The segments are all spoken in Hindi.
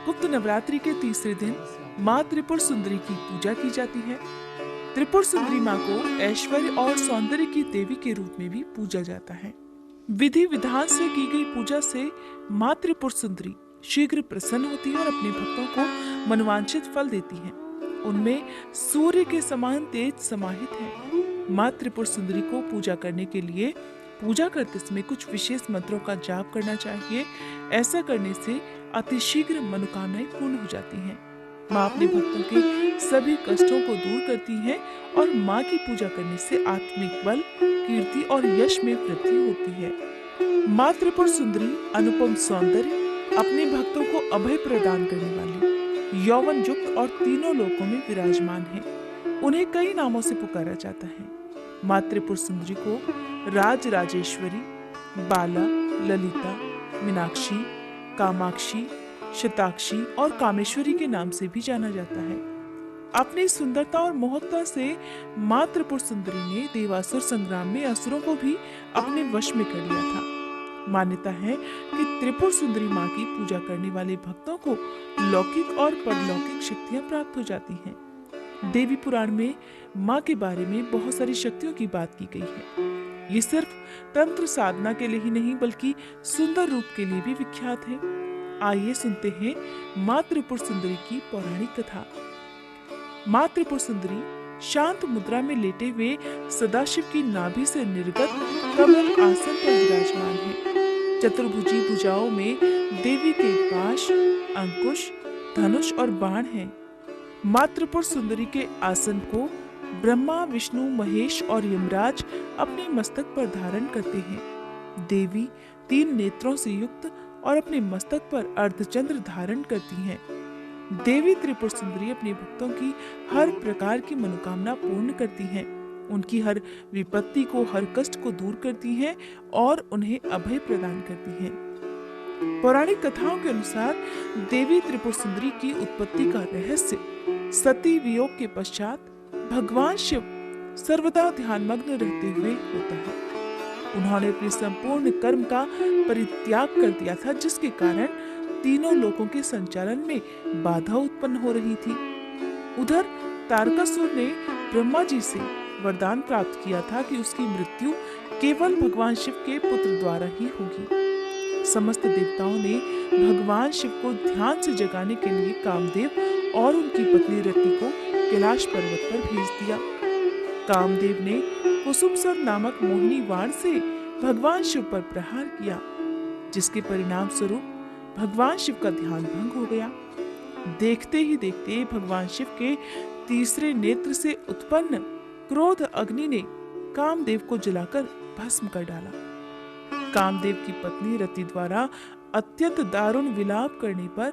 गुप्त नवरात्रि के तीसरे दिन माँ त्रिपुर सुंदरी की पूजा की जाती है। त्रिपुर सुंदरी माँ को ऐश्वर्य और सौंदर्य की देवी के रूप में भी पूजा जाता है। विधि विधान से की गई पूजा से माँ त्रिपुर सुंदरी शीघ्र प्रसन्न होती है और अपने भक्तों को मनोवांछित फल देती है। उनमें सूर्य के समान तेज समाहित है। माँ त्रिपुर सुंदरी को पूजा करने के लिए पूजा करते समय कुछ विशेष मंत्रों का जाप करना चाहिए। ऐसा करने से अतिशीघ्र मनोकामनाएं पूर्ण हो जाती हैं। माँ अपने भक्तों के सभी कष्टों को दूर करती है और माँ की पूजा करने से आत्मिक बल, कीर्ति और यश में वृद्धि होती है। माँ त्रिपुर सुंदरी अनुपम सौंदर्य, अपने भक्तों को अभय प्रदान करने वाली, यौवन युक्त और तीनों लोकों में विराजमान है। उन्हें कई नामों से पुकारा जाता है। माँ त्रिपुर सुंदरी को राज राजेश्वरी, बाला, ललिता, मीनाक्षी, कामाक्षी, शताक्षी और कामेश्वरी के नाम से भी जाना जाता है। अपनी सुंदरता और मोहकता से माँ त्रिपुर सुंदरी ने देवासुर संग्राम में असुरों को भी अपने वश में कर लिया था। मान्यता है कि त्रिपुर सुंदरी माँ की पूजा करने वाले भक्तों को लौकिक और परलौकिक शक्तियां प्राप्त हो जाती हैं। देवी पुराण में माँ के बारे में बहुत सारी शक्तियों की बात की गई है। ये सिर्फ तंत्र साधना के लिए ही नहीं बल्कि सुंदर रूप के लिए भी विख्यात है। आइए सुनते हैं माँ त्रिपुर सुंदरी की पौराणिक कथा। माँ त्रिपुर सुंदरी शांत मुद्रा में लेटे हुए सदाशिव की नाभि से निर्गत कमल आसन पर विराजमान है। चतुर्भुजी भुजाओं में देवी के पाश, अंकुश, धनुष और बाण हैं। माँ त्रिपुर सुंदरी के आसन को ब्रह्मा, विष्णु, महेश और यमराज अपने मस्तक पर धारण करते हैं। देवी 3 नेत्रों से युक्त और अपने मस्तक पर अर्धचंद्र धारण करती हैं। देवी त्रिपुर सुंदरी अपने भक्तों की हर प्रकार की मनोकामना पूर्ण करती हैं। उनकी हर विपत्ति को, हर कष्ट को दूर करती हैं और उन्हें अभय प्रदान करती हैं। पौराणिक कथाओं के अनुसार देवी त्रिपुर सुंदरी की उत्पत्ति का रहस्य सती वियोग के पश्चात भगवान शिव सर्वदा ध्यानमग्न रहते हुए होता है। उन्होंने अपने संपूर्ण कर्म का परित्याग कर दिया था, जिसके कारण तीनों लोकों के संचालन में बाधा उत्पन्न हो रही थी। उधर तारकासुर ने ब्रह्मा जी से वरदान प्राप्त किया था कि उसकी मृत्यु केवल भगवान शिव के पुत्र द्वारा ही होगी। समस्त देवताओं ने भगवान शिव को ध्यान से जगाने के लिए कामदेव और उनकी पत्नी रति को कैलाश पर्वत पर भेज दिया। कामदेव ने कुसुमसर नामक मोहिनी वाण से भगवान शिव पर प्रहार किया, जिसके परिणाम स्वरूप भगवान शिव का ध्यान भंग हो गया। देखते ही देखते भगवान शिव के तीसरे नेत्र से उत्पन्न क्रोध अग्नि ने कामदेव को जलाकर भस्म कर डाला। कामदेव की पत्नी रति द्वारा अत्यंत दारुण विलाप करने पर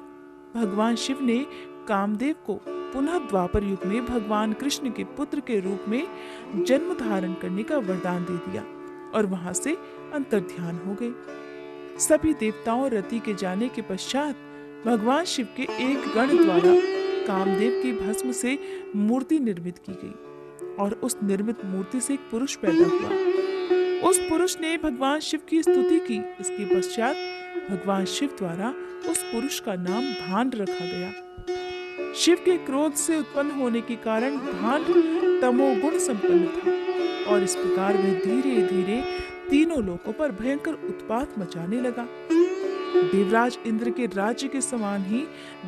भगवान शिव ने कामदेव को पुनः द्वापर युग में भगवान कृष्ण के पुत्र के रूप में जन्म धारण करने का वरदान दे दिया और वहां से अंतर्ध्यान हो गए। सभी देवताओं रति के जाने के पश्चात भगवान शिव के एक गण द्वारा कामदेव की भस्म से मूर्ति निर्मित की गई और उस निर्मित मूर्ति से एक पुरुष पैदा हुआ। उस पुरुष ने भगवान शिव की स्तुति की। इसके पश्चात भगवान शिव द्वारा उस पुरुष का नाम भांड रखा गया। शिव के क्रोध से उत्पन्न होने के कारण भांड तमोगुण संपन्न था और इस प्रकार वह धीरे धीरे तीनों लोकों पर भयंकर उत्पात मचाने लगा। देवराज इंद्र के राज्य के समान ही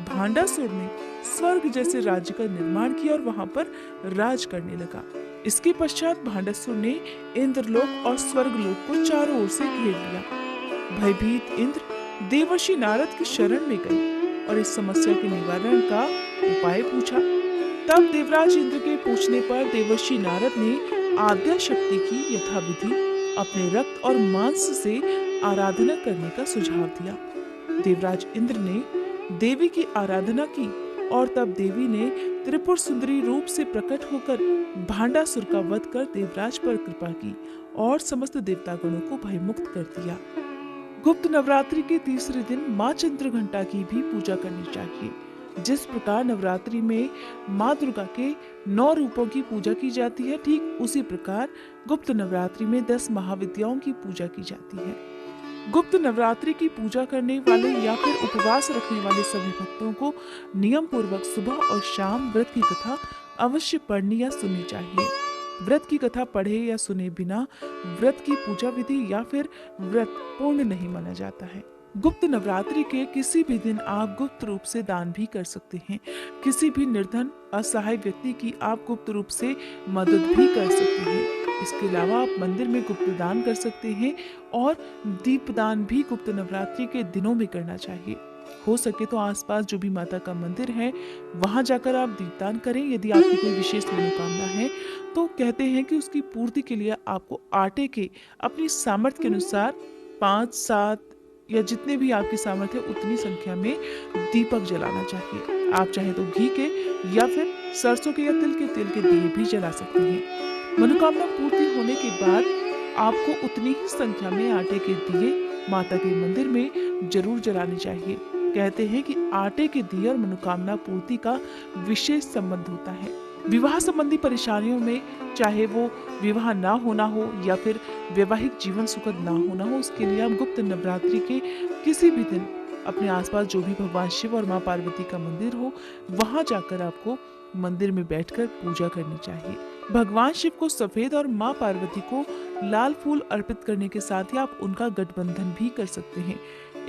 भांडासुर ने स्वर्ग जैसे राज्य का निर्माण किया और वहां पर राज करने लगा। इसके पश्चात भांडासुर ने इंद्रलोक और स्वर्गलोक को चारों ओर से घेर लिया। भयभीत इंद्र देवर्षि नारद की शरण में गए और इस समस्या के निवारण का उपाय पूछा। तब देवराज इंद्र के पूछने पर देवर्षि नारद ने आद्या शक्ति की यथाविधि अपने रक्त और मांस से आराधना करने का सुझाव दिया। देवराज इंद्र ने देवी की आराधना की और तब देवी ने त्रिपुर सुंदरी रूप से प्रकट होकर भांडासुर का वध कर देवराज पर कृपा की और समस्त देवतागणों को भयमुक्त कर दिया। गुप्त नवरात्रि के तीसरे दिन माँ चंद्रघंटा की भी पूजा करनी चाहिए। जिस प्रकार नवरात्रि में माँ दुर्गा के 9 रूपों की पूजा की जाती है, ठीक उसी प्रकार गुप्त नवरात्रि में 10 महाविद्याओं की पूजा की जाती है। गुप्त नवरात्रि की पूजा करने वाले या फिर उपवास रखने वाले सभी भक्तों को नियम पूर्वक सुबह और शाम व्रत की कथा अवश्य पढ़नी या सुननी चाहिए। व्रत की कथा पढ़े या सुने बिना व्रत की पूजा विधि या फिर व्रत पूर्ण नहीं माना जाता है। गुप्त नवरात्रि के किसी भी दिन आप गुप्त रूप से दान भी कर सकते हैं। किसी भी निर्धन असहाय व्यक्ति की आप गुप्त रूप से मदद भी कर सकते हैं। इसके अलावा आप मंदिर में गुप्त दान कर सकते हैं और दीपदान भी गुप्त नवरात्रि के दिनों में करना चाहिए। हो सके तो आसपास जो भी माता का मंदिर है वहां जाकर आप दीपदान करें। यदि आपकी कोई विशेष मनोकामना है तो कहते हैं कि उसकी पूर्ति के लिए आपको आटे के अपनी सामर्थ्य के अनुसार 5, 7 या जितने भी आपकी सामर्थ्य है उतनी संख्या में दीपक जलाना चाहिए। आप चाहे तो घी के या फिर सरसों के या तिल के तेल के दिए भी जला सकते हैं। मनोकामना पूर्ति होने के बाद आपको उतनी ही संख्या में आटे के दिए माता के मंदिर में जरूर जलाने चाहिए। कहते हैं कि आटे के दिए और मनोकामना पूर्ति का विशेष संबंध होता है। विवाह संबंधी परेशानियों में, चाहे वो विवाह ना होना हो या फिर वैवाहिक जीवन सुखद ना होना हो, उसके लिए आप गुप्त नवरात्रि के किसी भी दिन अपने आसपास जो भी भगवान शिव और माँ पार्वती का मंदिर हो वहां जाकर आपको मंदिर में बैठकर पूजा करनी चाहिए। भगवान शिव को सफेद और माँ पार्वती को लाल फूल अर्पित करने के साथ ही आप उनका गठबंधन भी कर सकते हैं।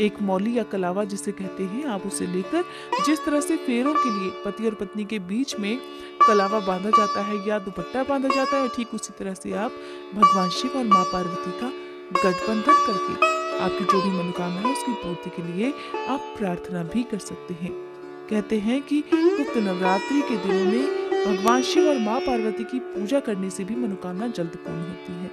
एक मौली या कलावा जिसे कहते हैं, आप उसे लेकर जिस तरह से फेरों के लिए पति और पत्नी के बीच में कलावा बांधा जाता है या दुपट्टा बांधा जाता है, ठीक उसी तरह से आप भगवान शिव और माँ पार्वती का गठबंधन करके आपकी जो भी मनोकामना है उसकी पूर्ति के लिए आप प्रार्थना भी कर सकते हैं। कहते हैं कि गुप्त नवरात्रि के दिनों में भगवान शिव और माँ पार्वती की पूजा करने से भी मनोकामना जल्द पूर्ण होती है।